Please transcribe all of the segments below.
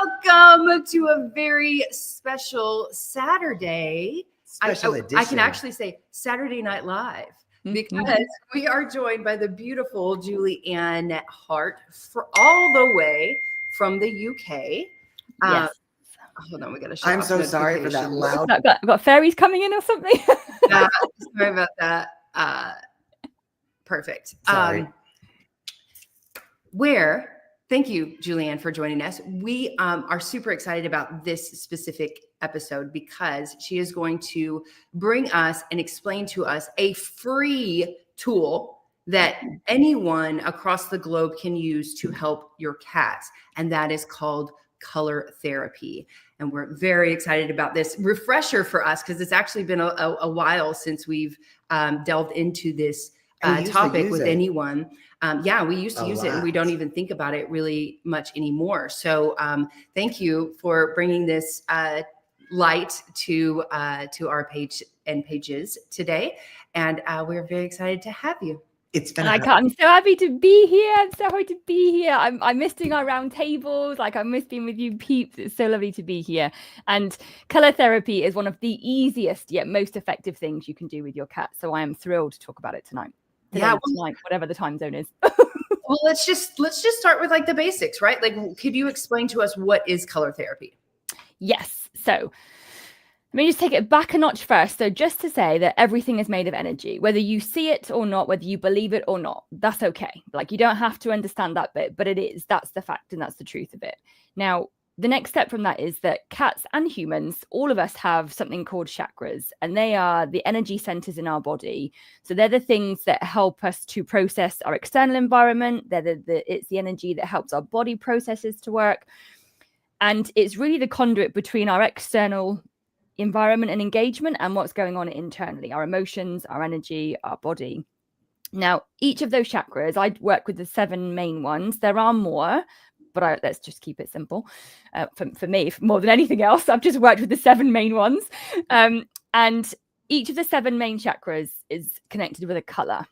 Welcome to a very special Saturday. Special edition. I can actually say Saturday Night Live because we are joined by the beautiful Julie Ann Hart all the way from the UK. Yes. Hold on, we got to shut I'm off so sorry for that loud. Got fairies coming in or something? Sorry about that. Perfect. Sorry. Thank you, Julianne, for joining us. We are super excited about this specific episode because she is going to bring us and explain to us a free tool that anyone across the globe can use to help your cats. And that is called color therapy. And we're very excited about this refresher for us because it's actually been a while since we've delved into this topic with anyone. We used to use it and we don't even think about it really much anymore. So thank you for bringing this light to our page and pages today. And we're very excited to have you. I'm so happy to be here. I miss doing our round tables. I miss being with you peeps. It's so lovely to be here. And color therapy is one of the easiest yet most effective things you can do with your cat. So I am thrilled to talk about it tonight. Tonight, whatever the time zone is. Well, let's just start with the basics, right? Could you explain to us what is color therapy? Yes. So let me just take it back a notch first. So just to say that everything is made of energy, whether you see it or not, whether you believe it or not, that's okay. You don't have to understand that bit, but it is. That's the fact and that's the truth of it. Now, the next step from that is that cats and humans, all of us have something called chakras, and they are the energy centers in our body. So they're the things that help us to process our external environment. It's the energy that helps our body processes to work. And it's really the conduit between our external environment and engagement and what's going on internally, our emotions, our energy, our body. Now, each of those chakras, I work with the 7 main ones. There are more, but let's just keep it simple. For me, more than anything else, I've just worked with the 7 main ones. And each of the 7 main chakras is connected with a color.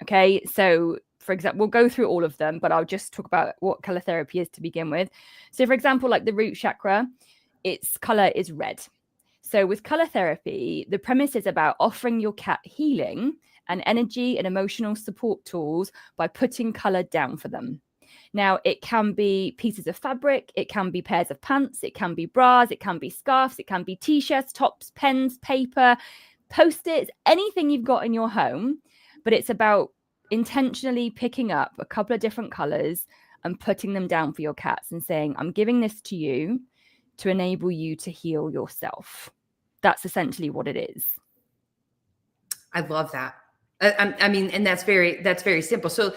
Okay, so for example, we'll go through all of them, but I'll just talk about what color therapy is to begin with. So for example, the root chakra, its color is red. So with color therapy, the premise is about offering your cat healing and energy and emotional support tools by putting color down for them. Now, it can be pieces of fabric, it can be pairs of pants, it can be bras, it can be scarves, it can be t-shirts, tops, pens, paper, Post-its, anything you've got in your home, but it's about intentionally picking up a couple of different colors and putting them down for your cats and saying, I'm giving this to you to enable you to heal yourself. That's essentially what it is. I love that. And that's very simple. So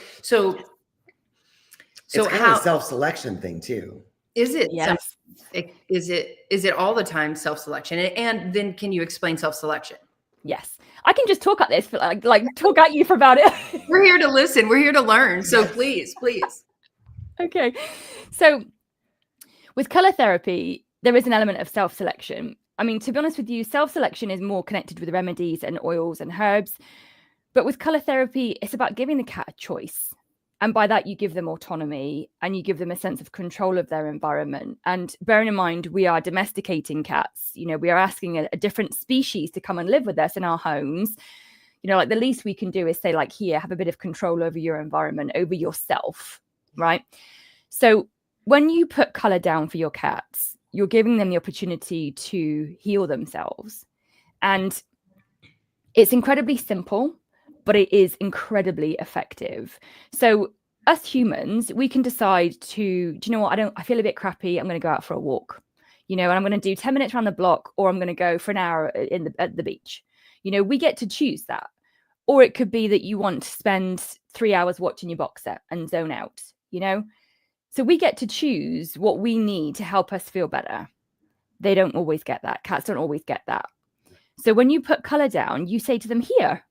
it's kind of a self-selection thing too. Is it? Yes. Is it all the time self-selection? And then can you explain self-selection? Yes. I can just talk at this for talk at you for about it. We're here to listen. We're here to learn. So please. Okay. So with color therapy, there is an element of self-selection. I mean, to be honest with you, self-selection is more connected with remedies and oils and herbs. But with color therapy, it's about giving the cat a choice. And by that, you give them autonomy and you give them a sense of control of their environment. And bearing in mind, we are domesticating cats. We are asking a different species to come and live with us in our homes. The least we can do is say, here, have a bit of control over your environment, over yourself, right? So when you put color down for your cats, you're giving them the opportunity to heal themselves. And it's incredibly simple, but it is incredibly effective. So us humans, we can decide to, do you know what? I feel a bit crappy. I'm going to go out for a walk, and I'm going to do 10 minutes around the block, or I'm going to go for an hour at the beach. We get to choose that. Or it could be that you want to spend 3 hours watching your box set and zone out, So we get to choose what we need to help us feel better. They don't always get that. Cats don't always get that. So when you put color down, you say to them, here,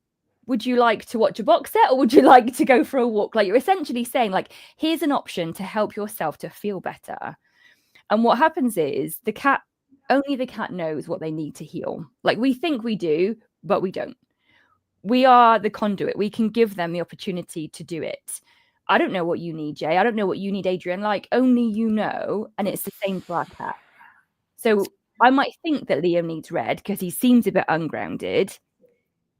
would you like to watch a box set or would you like to go for a walk? You're essentially saying, here's an option to help yourself to feel better. And what happens is only the cat knows what they need to heal. We think we do, but we don't. We are the conduit. We can give them the opportunity to do it. I don't know what you need, Jay. I don't know what you need, Adrian. Like, only you know. And it's the same for our cat. So I might think that Liam needs red because he seems a bit ungrounded,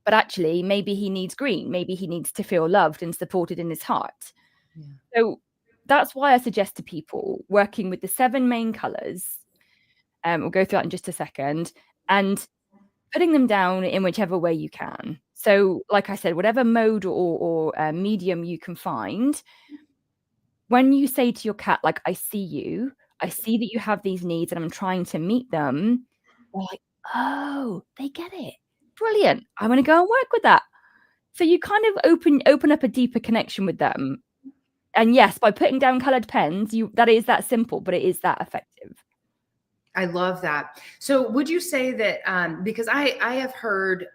but actually maybe he needs green. Maybe he needs to feel loved and supported in his heart. Yeah. So that's why I suggest to people working with the 7 main colors. We'll go through that in just a second, and putting them down in whichever way you can. So like I said, whatever mode or medium you can find, when you say to your cat, like, I see you, I see that you have these needs and I'm trying to meet them, they're like, oh, they get it. Brilliant. I'm going to go and work with that. So you kind of open up a deeper connection with them. And yes, by putting down colored pens, that is that simple, but it is that effective. I love that. So would you say that, because I have heard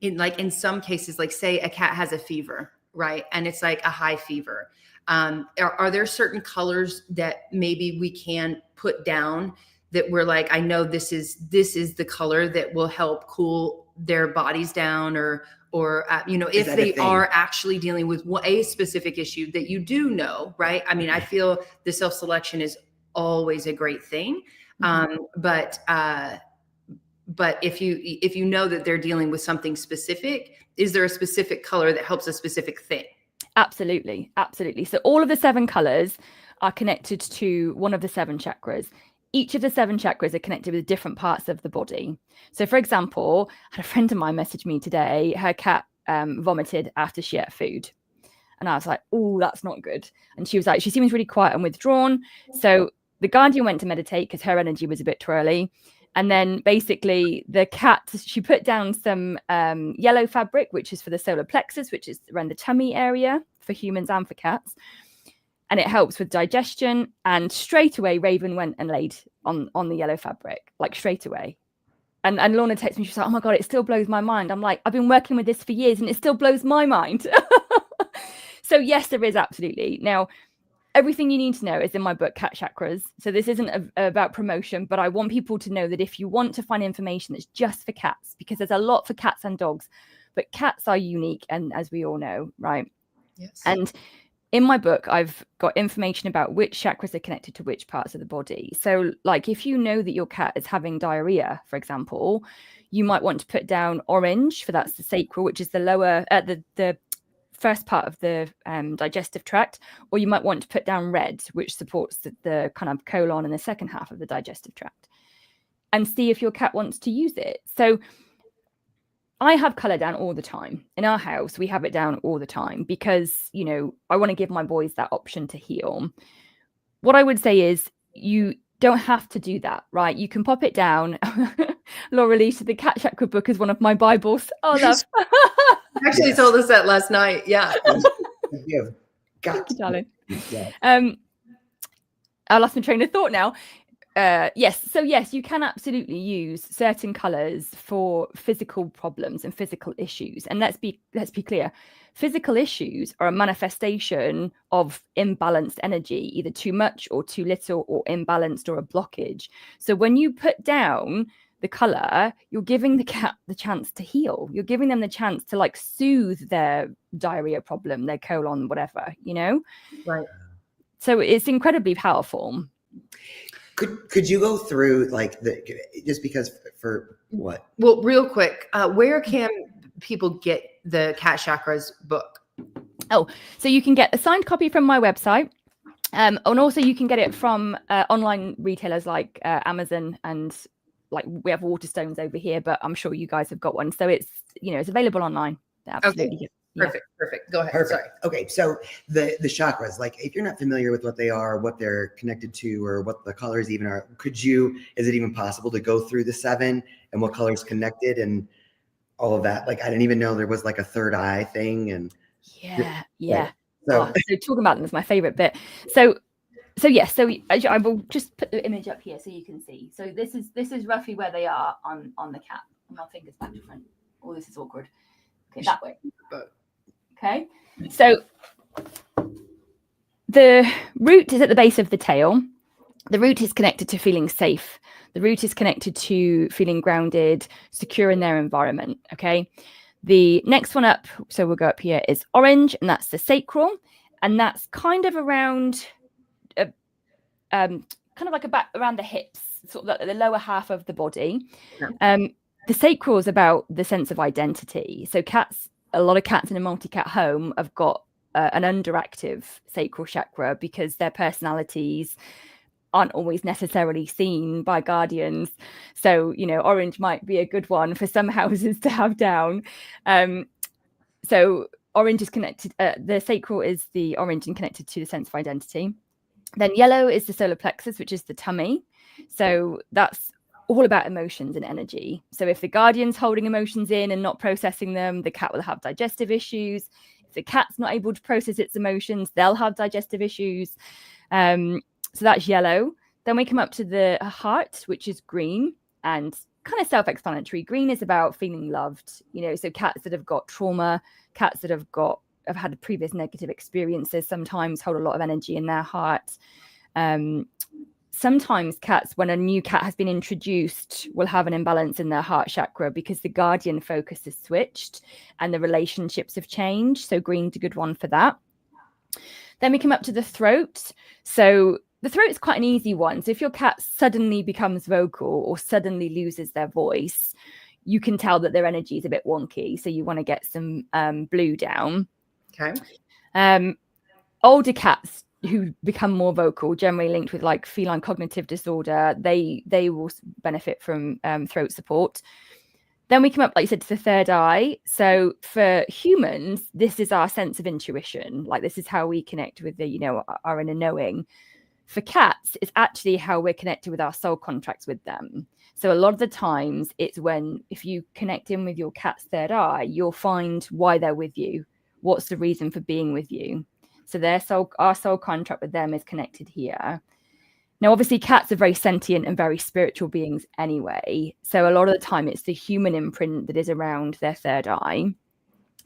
in some cases, like say a cat has a fever, right? And it's like a high fever. Are there certain colors that maybe we can put down that we're like, I know this is the color that will help cool their bodies down, or if they are actually dealing with a specific issue that you do know, right? I mean, I feel the self-selection is always a great thing. But if you know that they're dealing with something specific, is there a specific color that helps a specific thing? Absolutely. Absolutely. So all of the 7 colors are connected to one of the 7 chakras. Each of the 7 chakras are connected with different parts of the body. So for example, I had a friend of mine message me today, her cat vomited after she ate food. And I was like, oh, that's not good. And she was like, she seems really quiet and withdrawn. So the guardian went to meditate because her energy was a bit twirly. And then basically the cat, she put down some yellow fabric, which is for the solar plexus, which is around the tummy area for humans and for cats. And it helps with digestion. And straight away, Raven went and laid on the yellow fabric, like straight away. And Lorna texted me, she's like, oh my God, it still blows my mind. I'm like, I've been working with this for years and it still blows my mind. So yes, there is absolutely. Now, everything you need to know is in my book, Cat Chakras. So this isn't about promotion, but I want people to know that if you want to find information that's just for cats, because there's a lot for cats and dogs, but cats are unique. And as we all know, right? Yes. And in my book, I've got information about which chakras are connected to which parts of the body. So like if you know that your cat is having diarrhea, for example, you might want to put down orange for that's the sacral, which is the lower, the first part of the digestive tract, or you might want to put down red, which supports the kind of colon in the second half of the digestive tract, and see if your cat wants to use it. So I have color down all the time. In our house, we have it down all the time because, I want to give my boys that option to heal. What I would say is you don't have to do that, right? You can pop it down. Laura Lisa, the Cat Chakra book is one of my Bibles. Oh, love. Actually told us that last night. Yeah. Yeah. Thank you, darling. Yeah. I lost my train of thought now. Yes. So yes, you can absolutely use certain colors for physical problems and physical issues. And let's be clear. Physical issues are a manifestation of imbalanced energy, either too much or too little, or imbalanced or a blockage. So when you put down the color, you're giving the cat the chance to heal. You're giving them the chance to like soothe their diarrhea problem, their colon, whatever, Right. So it's incredibly powerful. Could you go through just because for what? Well, real quick, where can people get the Cat Chakras book? Oh, so you can get a signed copy from my website. And also you can get it from online retailers like Amazon, and like we have Waterstones over here, but I'm sure you guys have got one. So it's, it's available online. Absolutely. Okay. Perfect. Go ahead. Perfect. Sorry. Okay. So the chakras, like if you're not familiar with what they are, what they're connected to, or what the colors even are, is it even possible to go through the 7 and what colors connected and all of that? Like, I didn't even know there was like a third eye thing. And yeah. Right. So Talking about them is my favorite bit. So yes, so I will just put the image up here so you can see. So this is roughly where they are on the cat. And my fingers back to front. Oh, this is awkward. Okay, that way. Okay, so the root is at the base of the tail. The root is connected to feeling safe. The root is connected to feeling grounded, secure in their environment. Okay, The next one up, so we'll go up here, is orange, and that's the sacral, and that's kind of around, kind of like about around the hips, sort of the lower half of the body. Yeah. The sacral is about the sense of identity. So a lot of cats in a multi-cat home have got an underactive sacral chakra because their personalities aren't always necessarily seen by guardians. So, orange might be a good one for some houses to have down. So orange is connected, the sacral is the orange and connected to the sense of identity. Then yellow is the solar plexus, which is the tummy. So that's all about emotions and energy. So if the guardian's holding emotions in and not processing them, the cat will have digestive issues. If the cat's not able to process its emotions, they'll have digestive issues. So that's yellow. Then we come up to the heart, which is green, and kind of self-explanatory. Green is about feeling loved, so cats that have got trauma, cats that have had previous negative experiences, sometimes hold a lot of energy in their heart. Sometimes cats, when a new cat has been introduced, will have an imbalance in their heart chakra because the guardian focus has switched and the relationships have changed. So green's a good one for that. Then we come up to the throat. So the throat is quite an easy one. So if your cat suddenly becomes vocal or suddenly loses their voice, you can tell that their energy is a bit wonky. So you want to get some blue down. Okay. Older cats who become more vocal, generally linked with like feline cognitive disorder, they will benefit from throat support. Then we come up, like you said, to the third eye. So for humans, this is our sense of intuition. Like this is how we connect with the, our inner knowing. For cats, it's actually how we're connected with our soul contracts with them. So a lot of the times it's if you connect in with your cat's third eye, you'll find why they're with you. What's the reason for being with you? So our soul contract with them is connected here. Now, obviously, cats are very sentient and very spiritual beings anyway. So a lot of the time it's the human imprint that is around their third eye.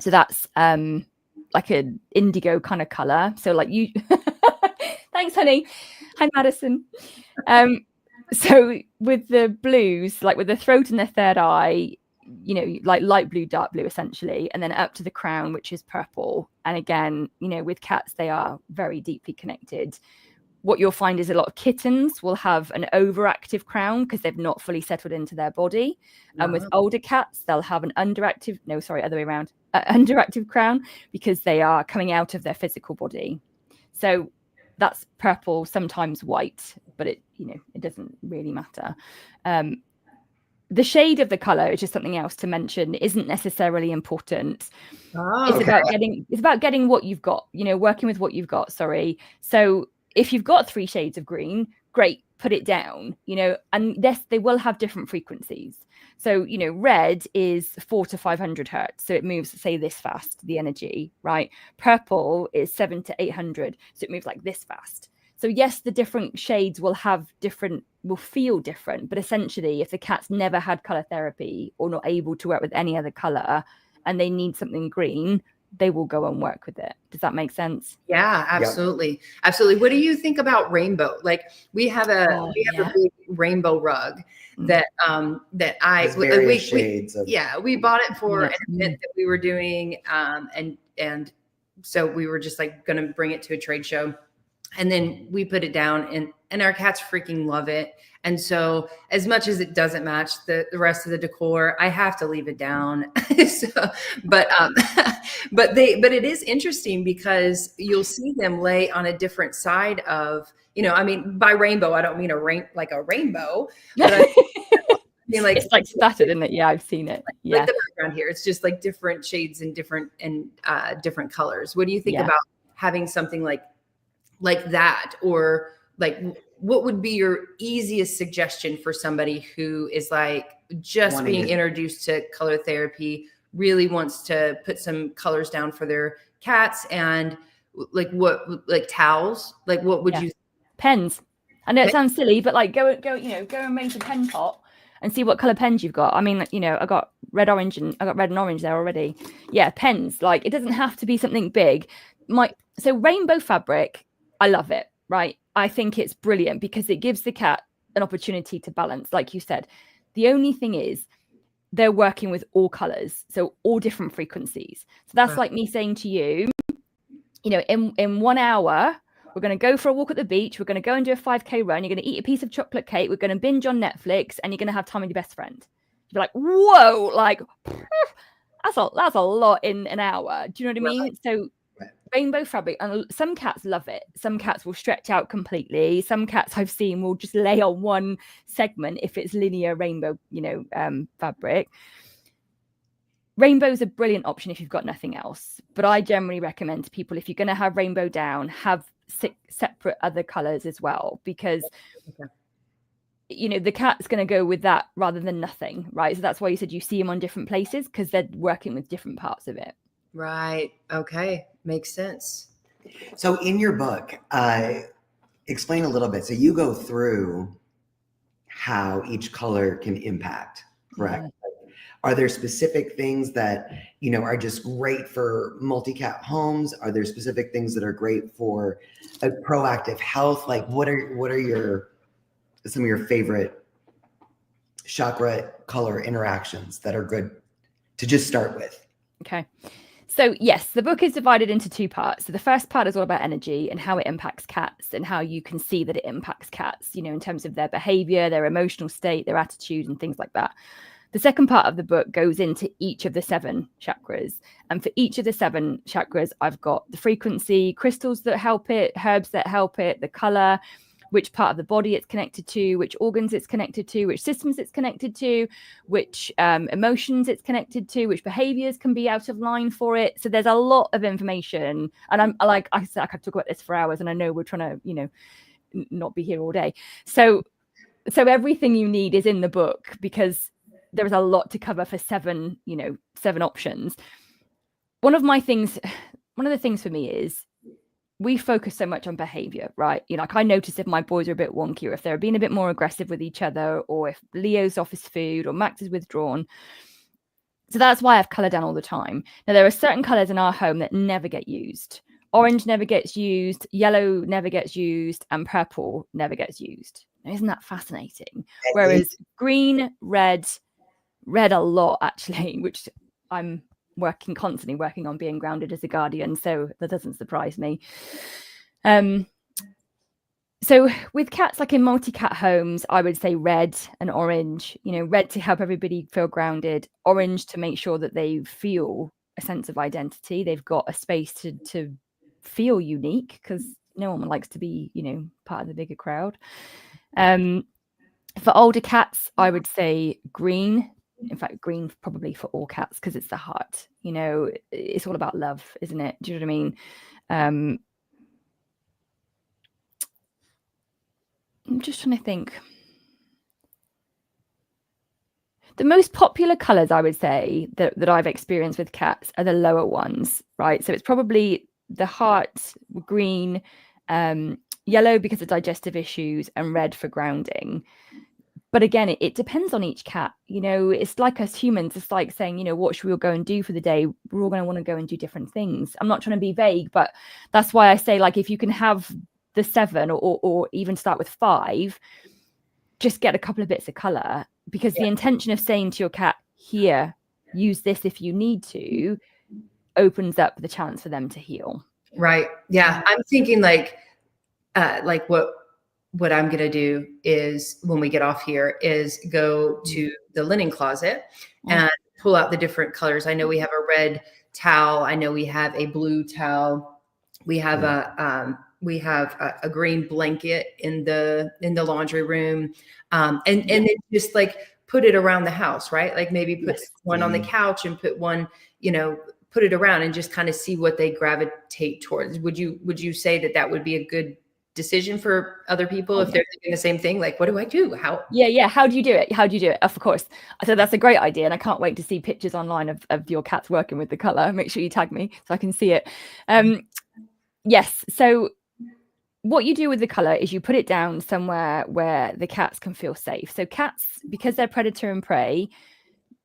So that's like an indigo kind of color. So like you, thanks, honey. Hi, Madison. So with the blues, like with the throat and the third eye, like light blue, dark blue, essentially, and then up to the crown, which is purple. And again, with cats, they are very deeply connected. What you'll find is a lot of kittens will have an overactive crown because they've not fully settled into their body. And with older cats, they'll have an underactive crown because they are coming out of their physical body. So that's purple, sometimes white, but it doesn't really matter. The shade of the color is just something else to mention. It isn't necessarily important. It's about getting what you've got, working with what you've got. Sorry. So if you've got 3 shades of green, great, put it down, and yes, they will have different frequencies. So, red is 400 to 500 hertz. So it moves, say, this fast, the energy, right? Purple is 700 to 800. So it moves like this fast. So yes, the different shades will feel different, but essentially if the cat's never had color therapy or not able to work with any other color and they need something green, they will go and work with it. Does that make sense? Yeah, absolutely. Yep. Absolutely. What do you think about rainbow? Like we have a big rainbow rug that we bought it for an event that we were doing. And so we were just like going to bring it to a trade show. And then we put it down and our cats freaking love it. And so as much as it doesn't match the rest of the decor, I have to leave it down. But it is interesting because you'll see them lay on a different side of, by rainbow, I don't mean a rainbow, but I mean like it's like splattered, isn't it? Yeah, I've seen it. Like the background here, it's just like different shades and different colors. What do you think about having something like that, or like what would be your easiest suggestion for somebody who is like just being introduced to color therapy, really wants to put some colors down for their cats, and like towels, like what would you? Pens. I know it sounds silly, but like go and make a pen pot and see what color pens you've got. I mean, I got red and orange there already. Yeah, pens. Like it doesn't have to be something big. So rainbow fabric, I love it, right? I think it's brilliant because it gives the cat an opportunity to balance, like you said. The only thing is, they're working with all colors, so all different frequencies. So that's like me saying to you, you know, in 1 hour, we're going to go for a walk at the beach. We're going to go and do a 5K run. You're going to eat a piece of chocolate cake. We're going to binge on Netflix, and you're going to have time with your best friend. You're like, whoa, like that's a lot in an hour. Do you know what I mean? So rainbow fabric, and some cats love it. Some cats will stretch out completely. Some cats I've seen will just lay on one segment if it's linear rainbow, you know, fabric. Rainbow's a brilliant option if you've got nothing else, but I generally recommend to people, if you're going to have rainbow down, have separate other colors as well, because you know, the cat's going to go with that rather than nothing, right? So that's why you said you see them on different places, because they're working with different parts of it. Right. Okay. Makes sense. So in your book, explain a little bit. So you go through how each color can impact, correct? Are there specific things that, you know, are just great for multi-cat homes? Are there specific things that are great for a proactive health? Like what are some of your favorite chakra color interactions that are good to just start with? Okay. So yes, the book is divided into two parts. So the first part is all about energy and how it impacts cats, and how you can see that it impacts cats, you know, in terms of their behavior, their emotional state, their attitude, and things like that. The second part of the book goes into each of the 7 chakras. And for each of the 7 chakras, I've got the frequency, crystals that help it, herbs that help it, the color, which part of the body it's connected to, which organs it's connected to, which systems it's connected to, which emotions it's connected to, which behaviors can be out of line for it. So there's a lot of information. And I could talk about this for hours, and I know we're trying to, you know, not be here all day. So everything you need is in the book, because there is a lot to cover for 7 options. One of the things for me is we focus so much on behavior, right? You know, like I notice if my boys are a bit wonky, or if they're being a bit more aggressive with each other, or if Leo's off his food, or Max is withdrawn. So that's why I have color down all the time. Now, there are certain colors in our home that never get used. Orange never gets used, yellow never gets used, and purple never gets used. Now, isn't that fascinating? Whereas green, red a lot, actually, which I'm constantly working on being grounded as a guardian, so that doesn't surprise me. So with cats, like in multi-cat homes, I would say red and orange. You know, red to help everybody feel grounded, orange to make sure that they feel a sense of identity, they've got a space to feel unique, because no one likes to be, you know, part of the bigger crowd. For older cats, I would say green. In fact, green probably for all cats, because it's the heart. You know, it's all about love, isn't it? Do you know what I mean? I'm just trying to think. The most popular colors, I would say, that I've experienced with cats are the lower ones, right? So it's probably the heart, green, yellow because of digestive issues, and red for grounding. But again, it depends on each cat. You know, it's like us humans, it's like saying, you know, what should we all go and do for the day? We're all going to want to go and do different things. I'm not trying to be vague, but that's why I say, like, if you can have the 7 or even start with 5, just get a couple of bits of color, because the intention of saying to your cat, here, use this if you need to, opens up the chance for them to heal. Right. Yeah. I'm thinking like what I'm going to do is, when we get off here, is go to the linen closet and pull out the different colors. I know we have a red towel. I know we have a blue towel. We have a green blanket in the laundry room. And then just like put it around the house, right? Like maybe put one on the couch and put one, you know, put it around, and just kind of see what they gravitate towards. Would you say that would be a good decision for other people if they're thinking the same thing? Like, what do I do? How? Yeah. How do you do it? Of course. So that's a great idea. And I can't wait to see pictures online of your cats working with the color. Make sure you tag me so I can see it. Yes. So what you do with the color is you put it down somewhere where the cats can feel safe. So cats, because they're predator and prey,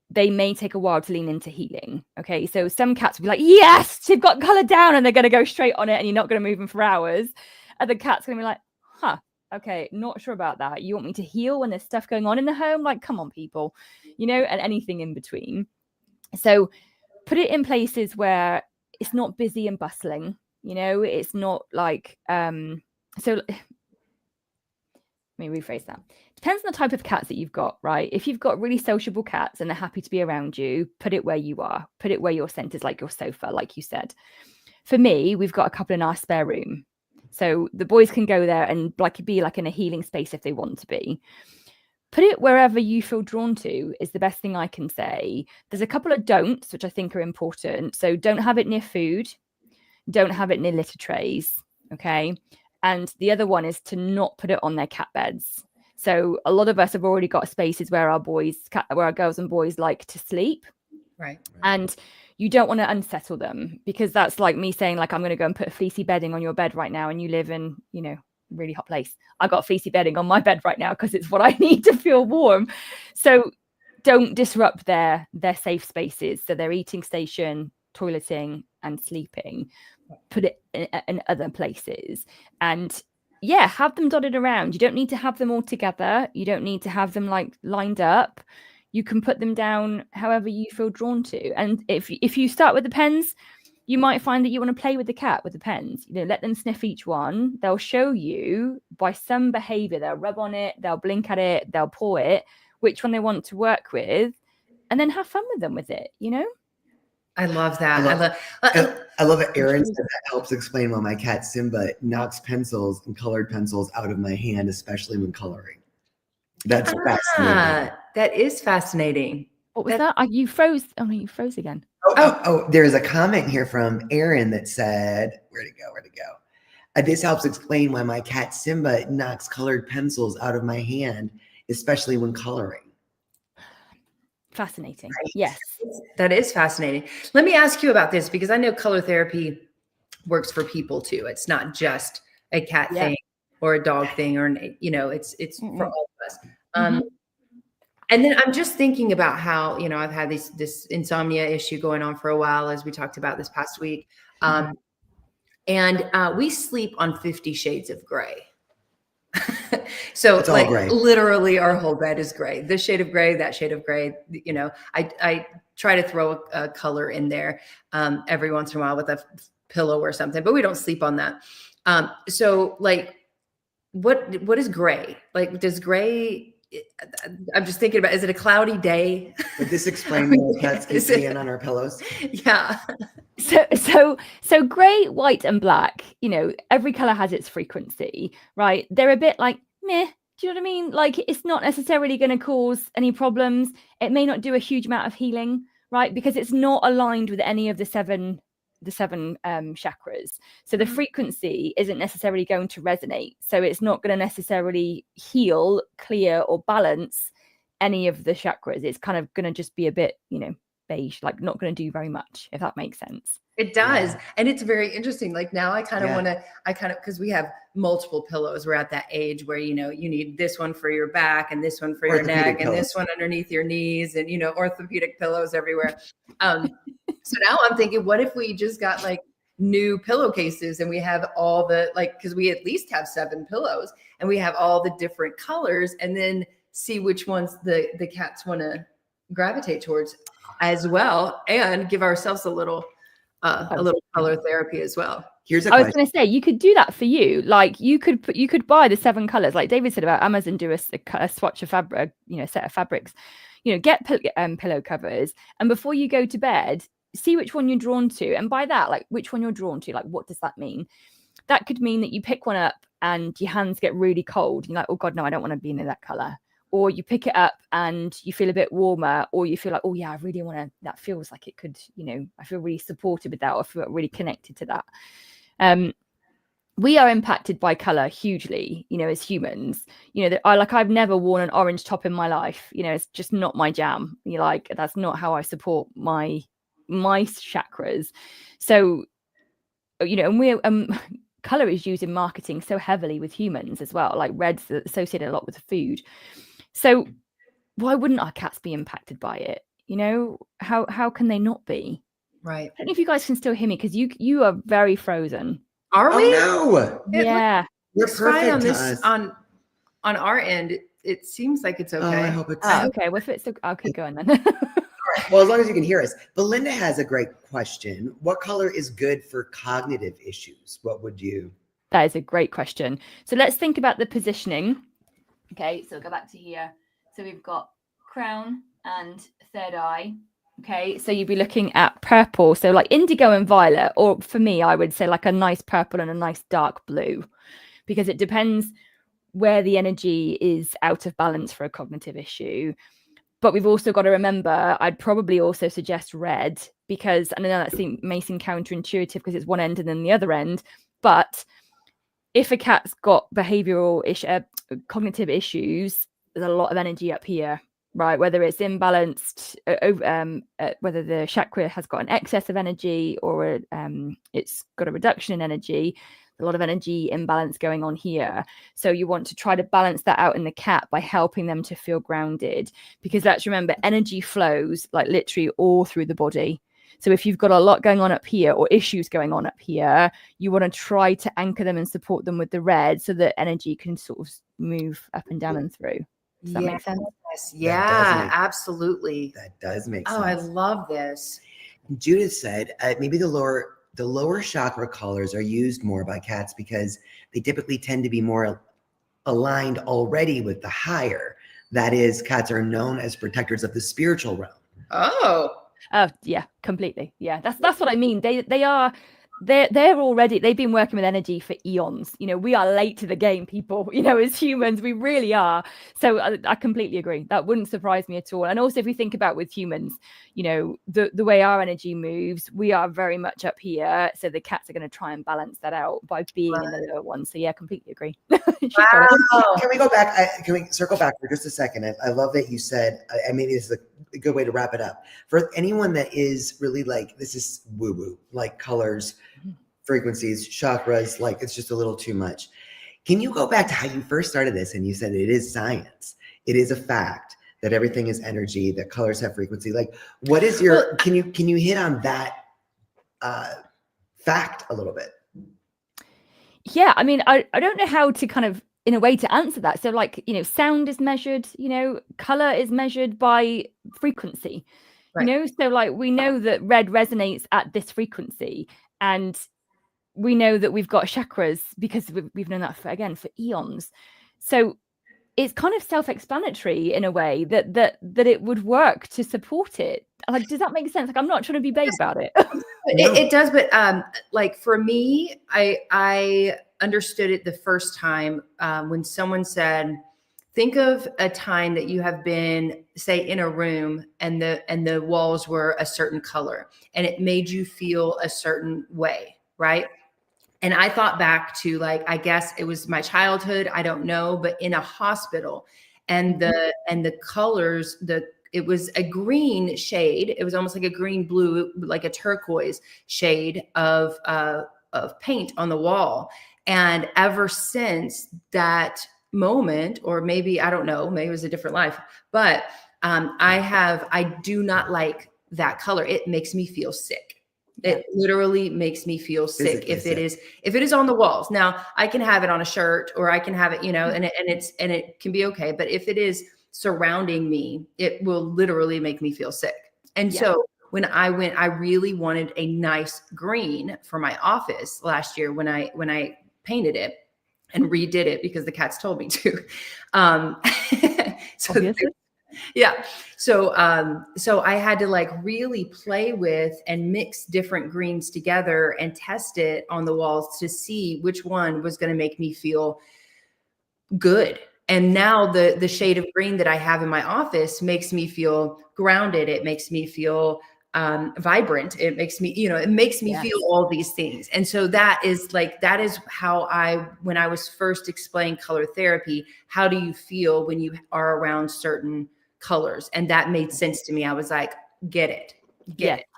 they may take a while to lean into healing. Okay. So some cats will be like, yes, they've got color down, and they're going to go straight on it, and you're not going to move them for hours. Other cats going to be like, Okay, not sure about that. You want me to heal when there's stuff going on in the home? Like, come on, people, you know, and anything in between. So put it in places where it's not busy and bustling, you know, it's not like, so let me rephrase that. Depends on the type of cats that you've got, right? If you've got really sociable cats and they're happy to be around you, put it where you are, put it where your center's, like your sofa, like you said. For me, we've got a couple in our spare room. So the boys can go there and like be like in a healing space if they want to be. Put it wherever you feel drawn to is the best thing I can say. There's a couple of don'ts, which I think are important. So don't have it near food. Don't have it near litter trays. Okay. And the other one is to not put it on their cat beds. So a lot of us have already got spaces where where our girls and boys like to sleep. Right. And you don't want to unsettle them, because that's like me saying, like, I'm going to go and put fleecy bedding on your bed right now, and you live in, you know, really hot place. I got fleecy bedding on my bed right now because it's what I need to feel warm. So don't disrupt their safe spaces. So their eating station, toileting and sleeping, put it in other places. And yeah, have them dotted around. You don't need to have them all together. You don't need to have them like lined up. You can put them down however you feel drawn to. And if you start with the pens, you might find that you want to play with the cat with the pens. You know, let them sniff each one. They'll show you by some behavior. They'll rub on it, they'll blink at it, they'll paw it, which one they want to work with, and then have fun with them with it, you know? I love that. I love it. Aaron said that helps explain why my cat Simba knocks pencils and colored pencils out of my hand, especially when coloring. That's fascinating. That is fascinating. What was that? You froze. Oh, no, you froze again. Oh, there's a comment here from Aaron that said, where'd it go? This helps explain why my cat Simba knocks colored pencils out of my hand, especially when coloring. Fascinating. Right? Yes. That is fascinating. Let me ask you about this, because I know color therapy works for people too. It's not just a cat thing or a dog thing, or, you know, it's for all of us. And then I'm just thinking about how, you know, I've had this insomnia issue going on for a while, as we talked about this past week. And we sleep on 50 shades of gray. So it's like literally our whole bed is gray. This shade of gray, that shade of gray. You know, I try to throw a color in there every once in a while with a pillow or something, but we don't sleep on that. So like, what is gray? Like, does gray? I'm just thinking about, is it a cloudy day? Would this explain why cats keep peeing on our pillows? Yeah. So gray, white, and black, you know, every color has its frequency, right? They're a bit like meh. Do you know what I mean? Like, it's not necessarily going to cause any problems. It may not do a huge amount of healing, right? Because it's not aligned with any of the seven chakras. So the frequency isn't necessarily going to resonate. So it's not going to necessarily heal, clear, or balance any of the chakras. It's kind of going to just be a bit, you know, beige, like not going to do very much, if that makes sense. It does. Yeah. And it's very interesting. Like now I kind of want to, because we have multiple pillows. We're at that age where, you know, you need this one for your back and this one for your neck and this one underneath your knees, and, you know, orthopedic pillows everywhere. So now I'm thinking, what if we just got like new pillowcases and we have all the, like, because we at least have 7 pillows and we have all the different colors, and then see which ones the cats want to gravitate towards as well, and give ourselves a little color therapy as well. I was going to say, you could do that for you. Like you could buy the 7 colors, like David said about Amazon, do a swatch of fabric, you know, set of fabrics, you know, get pillow covers, and before you go to bed, see which one you're drawn to. And by that, like which one you're drawn to, like what does that mean? That could mean that you pick one up and your hands get really cold. You're like, oh God, no, I don't want to be in that color. Or you pick it up and you feel a bit warmer, or you feel like, oh yeah, I really want to, that feels like it could, you know, I feel really supported with that, or I feel really connected to that. We are impacted by color hugely, you know, as humans. You know, I've never worn an orange top in my life. You know, it's just not my jam. You're like, that's not how I support my chakras. So, you know, and we're color is used in marketing so heavily with humans as well. Like red's associated a lot with food. So why wouldn't our cats be impacted by it? You know, how can they not be? Right. I don't know if you guys can still hear me, because you are very frozen. Are we? Oh no. Yeah. You're perfect on this. on our end, it seems like it's okay. Oh, I hope it's Okay. Well, if it's I'll keep going then. well, as long as you can hear us. Belinda has a great question. What color is good for cognitive issues? What would you? That is a great question. So let's think about the positioning. Okay, so go back to here. So we've got crown and third eye. Okay, so you'd be looking at purple, so like indigo and violet, or for me, I would say like a nice purple and a nice dark blue, because it depends where the energy is out of balance for a cognitive issue. But we've also got to remember, I'd probably also suggest red, because I know that may seem counterintuitive because it's one end and then the other end, but if a cat's got behavioral cognitive issues, there's a lot of energy up here, right? Whether it's imbalanced, whether the chakra has got an excess of energy or it's got a reduction in energy, a lot of energy imbalance going on here. So you want to try to balance that out in the cat by helping them to feel grounded, because let's remember, energy flows like literally all through the body. So if you've got a lot going on up here or issues going on up here, you want to try to anchor them and support them with the red so that energy can sort of move up and down and through. Does that make sense? Yeah, absolutely. That does make sense. Oh, I love this. Judith said maybe the lower chakra colors are used more by cats because they typically tend to be more aligned already with the higher. That is, cats are known as protectors of the spiritual realm. Oh. Yeah, completely. Yeah, that's what I mean. They're already, they've been working with energy for eons. You know, we are late to the game, people. You know, as humans, we really are. So I completely agree. That wouldn't surprise me at all. And also, if we think about with humans, you know, the way our energy moves, we are very much up here. So the cats are going to try and balance that out by being in the lower one. So yeah, completely agree. Wow. Can we go back? Can we circle back for just a second? I love that you said, and maybe this is a good way to wrap it up. For anyone that is really like, this is woo-woo, like colors, frequencies, chakras, like it's just a little too much. Can you go back to how you first started this? And you said it is science. It is a fact that everything is energy, that colors have frequency. Like, what is your, can you hit on that fact a little bit? Yeah, I mean, I don't know how to kind of, in a way, to answer that. So like, you know, sound is measured, you know, color is measured by frequency, right. You know, so like we know that red resonates at this frequency, and we know that we've got chakras because we've known that for eons. So it's kind of self-explanatory in a way that it would work to support it. Like, does that make sense? Like, I'm not trying to be vague about it. It does, but like for me, I understood it the first time when someone said, think of a time that you have been, say, in a room and the walls were a certain color and it made you feel a certain way, right? And I thought back to, like, I guess it was my childhood, I don't know, but in a hospital, and the colors, it was a green shade. It was almost like a green blue, like a turquoise shade of paint on the wall. And ever since that moment, or maybe, I don't know, maybe it was a different life, but I do not like that color. It makes me feel sick. It literally makes me feel sick if it is on the walls. Now I can have it on a shirt, or I can have it, you know, and it can be okay. But if it is surrounding me, it will literally make me feel sick. And so when I went, I really wanted a nice green for my office last year when I painted it and redid it because the cats told me to. So I had to like really play with and mix different greens together and test it on the walls to see which one was going to make me feel good. And now the shade of green that I have in my office makes me feel grounded. It makes me feel vibrant. It makes me, you know, it makes me feel all these things. And so that is how when I was first explaining color therapy, how do you feel when you are around certain colors? And that made sense to me. I was like, get it.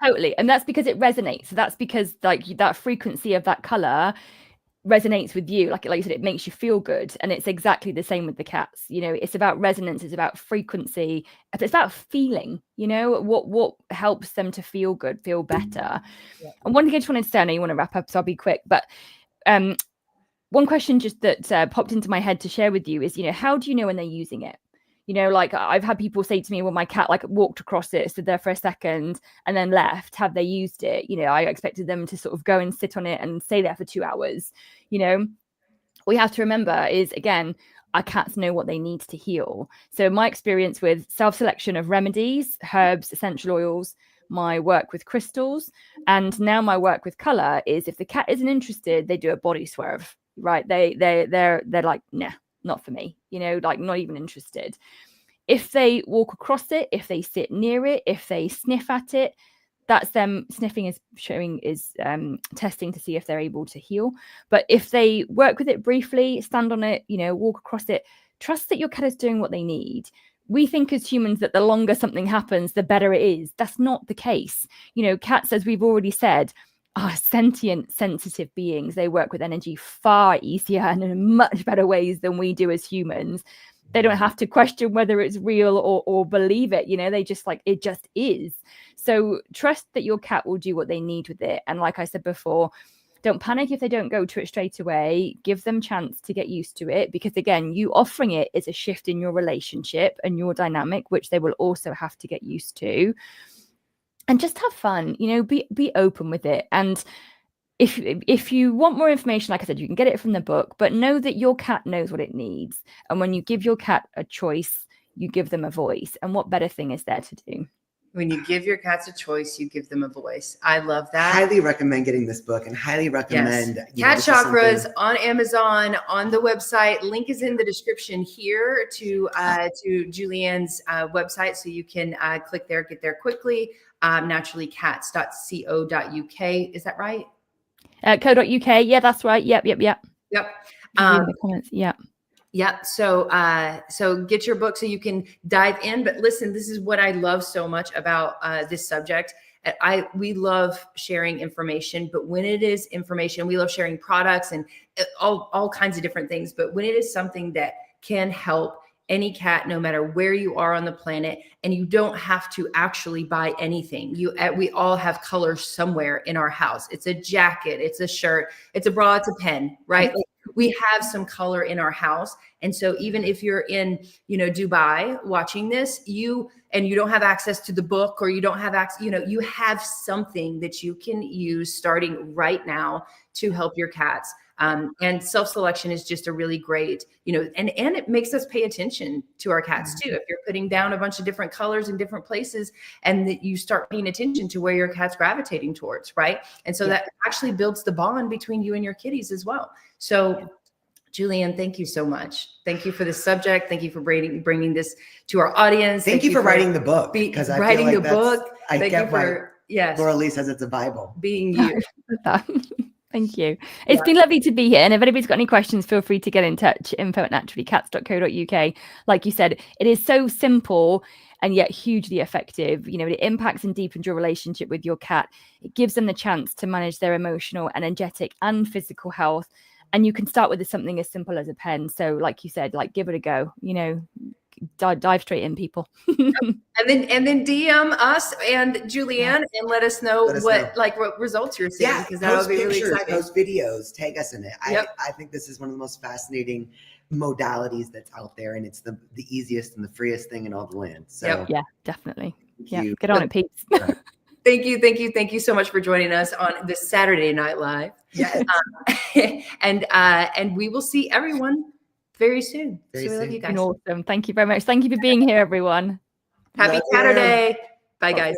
Totally. And that's because it resonates. So that's because like that frequency of that color resonates with you. Like you said, it makes you feel good. And it's exactly the same with the cats. You know, it's about resonance, it's about frequency, it's about feeling, you know, what helps them to feel good, feel better. And one thing I just wanted to say, I know you want to wrap up, so I'll be quick, but one question just that popped into my head to share with you is, how do you know when they're using it? Like I've had people say to me, well, my cat like walked across it, stood there for a second and then left. Have they used it? I expected them to sort of go and sit on it and stay there for 2 hours. What you have to remember is, again, our cats know what they need to heal. So my experience with self-selection of remedies, herbs, essential oils, my work with crystals, and now my work with color is, if the cat isn't interested, they do a body swerve, right? They're like, nah, not for me, like not even interested. If they walk across it, if they sit near it, if they sniff at it, that's them. Sniffing is testing to see if they're able to heal. But if they work with it briefly, stand on it, walk across it, trust that your cat is doing what they need. We think as humans that the longer something happens, the better it is. That's not the case. Cats, as we've already said, are sentient, sensitive beings. They work with energy far easier and in much better ways than we do as humans. They don't have to question whether it's real or believe it. They just it just is. So trust that your cat will do what they need with it. And like I said before, don't panic if they don't go to it straight away. Give them chance to get used to it, because again, you offering it is a shift in your relationship and your dynamic, which they will also have to get used to. And just have fun, be open with it. And if you want more information, like I said, you can get it from the book, but know that your cat knows what it needs. And when you give your cat a choice, you give them a voice. And what better thing is there to do? When you give your cats a choice, you give them a voice. I love that. Highly recommend getting this book, and highly recommend Cat Chakras on Amazon, on the website. Link is in the description here to Julianne's website, so you can click there, get there quickly. Naturallycats.co.uk. Is that right? Co.uk. Yeah, that's right. Yep. The comments. Yeah. Yeah. So get your book so you can dive in. But listen, this is what I love so much about this subject. We love sharing information, but when it is information, we love sharing products and all kinds of different things. But when it is something that can help any cat, no matter where you are on the planet, and you don't have to actually buy anything. We all have colors somewhere in our house. It's a jacket, it's a shirt, it's a bra, it's a pen, right? We have some color in our house. And so even if you're in, Dubai watching this, you don't have access to the book, or you don't have access, you have something that you can use starting right now to help your cats. And self-selection is just a really great, and it makes us pay attention to our cats too. If you're putting down a bunch of different colors in different places, and that you start paying attention to where your cat's gravitating towards, right? And so that actually builds the bond between you and your kitties as well. So Julianne, thank you so much. Thank you for the subject. Thank you for bringing this to our audience. Thank you for writing the book, because I writing feel like the book. Thank you for yes. Laura Lee says it's a Bible. Being you. Thank you. It's been lovely to be here. And if anybody's got any questions, feel free to get in touch. info@naturallycats.co.uk. Like you said, it is so simple and yet hugely effective. It impacts and deepens your relationship with your cat. It gives them the chance to manage their emotional, energetic, and physical health. And you can start with something as simple as a pen. So like you said, give it a go, dive straight in, people. and then DM us and Julianne and let us know what results you're seeing, because that would be really exciting. Post videos, tag us in it. I think this is one of the most fascinating modalities that's out there, and it's the easiest and the freest thing in all the land. So yeah, definitely. Get on it, peeps. Thank you so much for joining us on this Saturday Night Live. Yes. And we will see everyone very soon. We love you guys. Awesome. Thank you very much. Thank you for being here, everyone. Happy CATurday. Bye, guys.